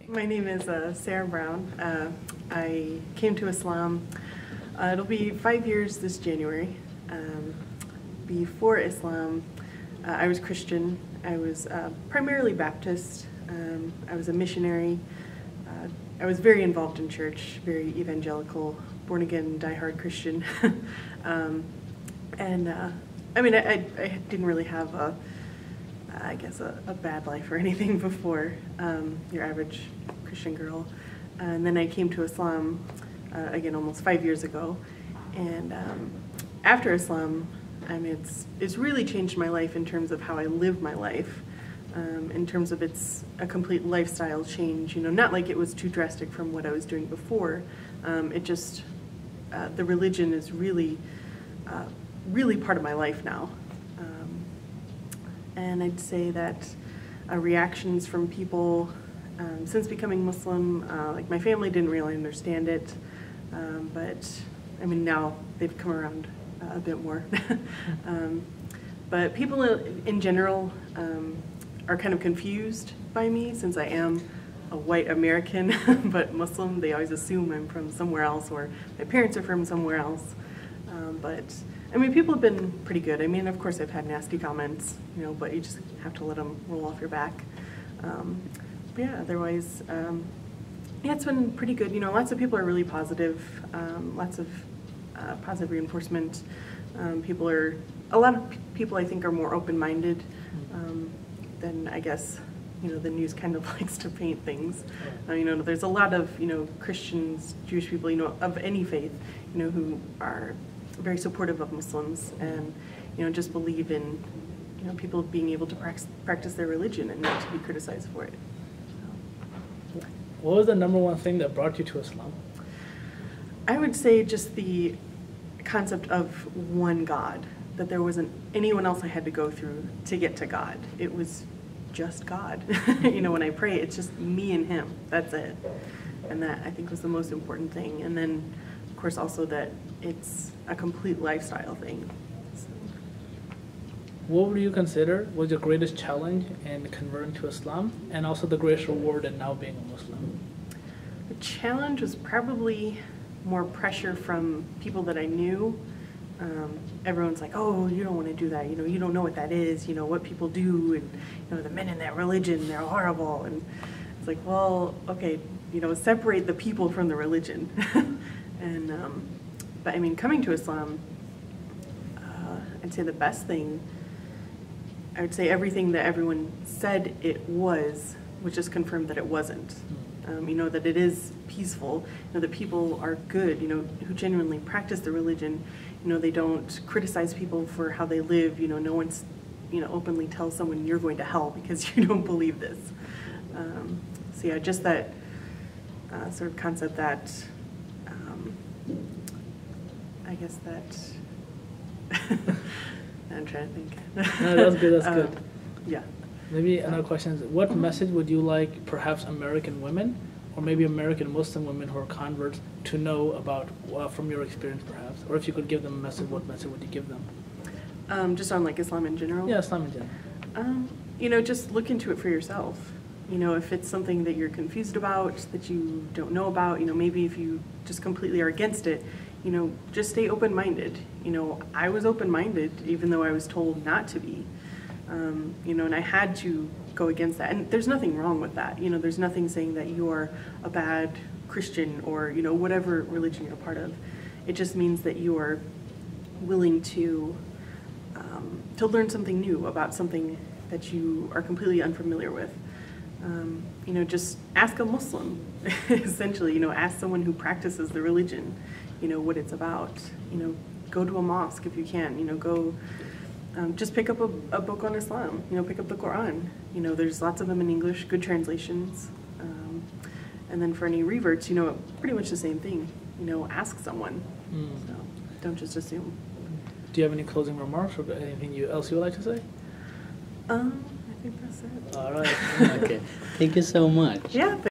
My name is Sarah Brown. I came to Islam. It'll be 5 years this January. Before Islam, I was Christian. I was primarily Baptist. I was a missionary. I was very involved in church, very evangelical, born-again, die-hard Christian. I mean, I didn't really have a bad life or anything before your average Christian girl. And then I came to Islam, again, almost 5 years ago. And after Islam, I mean, it's really changed my life in terms of how I live my life, in terms of it's a complete lifestyle change, you know, not like it was too drastic from what I was doing before. It just, the religion is really, really part of my life now. And I'd say that reactions from people since becoming Muslim, like my family didn't really understand it, but I mean now they've come around a bit more. But people in general are kind of confused by me since I am a white American but Muslim. They always assume I'm from somewhere else or my parents are from somewhere else. But I mean, people have been pretty good. I mean, of course, I've had nasty comments, you know, but you just have to let them roll off your back. But yeah, otherwise, yeah, it's been pretty good. You know, lots of people are really positive, lots of positive reinforcement. A lot of people I think are more open-minded than I guess, you know, the news kind of likes to paint things. You know, there's a lot of, you know, Christians, Jewish people, you know, of any faith, you know, who are very supportive of Muslims and, you know, just believe in, you know, people being able to practice their religion and not to be criticized for it. So. What was the #1 thing that brought you to Islam? I would say just the concept of one God, that there wasn't anyone else I had to go through to get to God. It was just God. You know, when I pray, it's just me and Him. That's it. And that, I think, was the most important thing. And then, of course, also that it's a complete lifestyle thing. So. What would you consider was your greatest challenge in converting to Islam, and also the greatest reward in now being a Muslim? The challenge was probably more pressure from people that I knew. Everyone's like, oh, you don't want to do that, you know, you don't know what that is, you know, what people do, and, you know, the men in that religion, they're horrible. And it's like, well, okay, you know, separate the people from the religion. And, but I mean, coming to Islam, I'd say the best thing, I would say everything that everyone said it was just confirmed that it wasn't. You know, that it is peaceful, you know, that people are good, you know, who genuinely practice the religion. You know, they don't criticize people for how they live. You know, no one's, you know, openly tells someone you're going to hell because you don't believe this. So yeah, just that sort of concept that, I guess that, I'm trying to think. No, that's good, that's good. Yeah. Maybe another question is, what message would you like perhaps American women, or maybe American Muslim women who are converts, to know about from your experience perhaps? Or if you could give them a message, what message would you give them? Just on like Islam in general? Yeah, Islam in general. You know, just look into it for yourself. You know, if it's something that you're confused about, that you don't know about, you know, maybe if you just completely are against it, you know, just stay open-minded. You know, I was open-minded even though I was told not to be. You know, and I had to go against that. And there's nothing wrong with that. You know, there's nothing saying that you're a bad Christian or, you know, whatever religion you're a part of. It just means that you are willing to learn something new about something that you are completely unfamiliar with. You know, just ask a Muslim, essentially, you know, ask someone who practices the religion, you know, what it's about. You know, go to a mosque if you can, you know, go, just pick up a book on Islam, you know, pick up the Quran. You know, there's lots of them in English, good translations. And then for any reverts, you know, pretty much the same thing. You know, ask someone. So don't just assume. Do you have any closing remarks or anything else you would like to say? I think that's it. All right. Okay. Thank you so much. Yeah.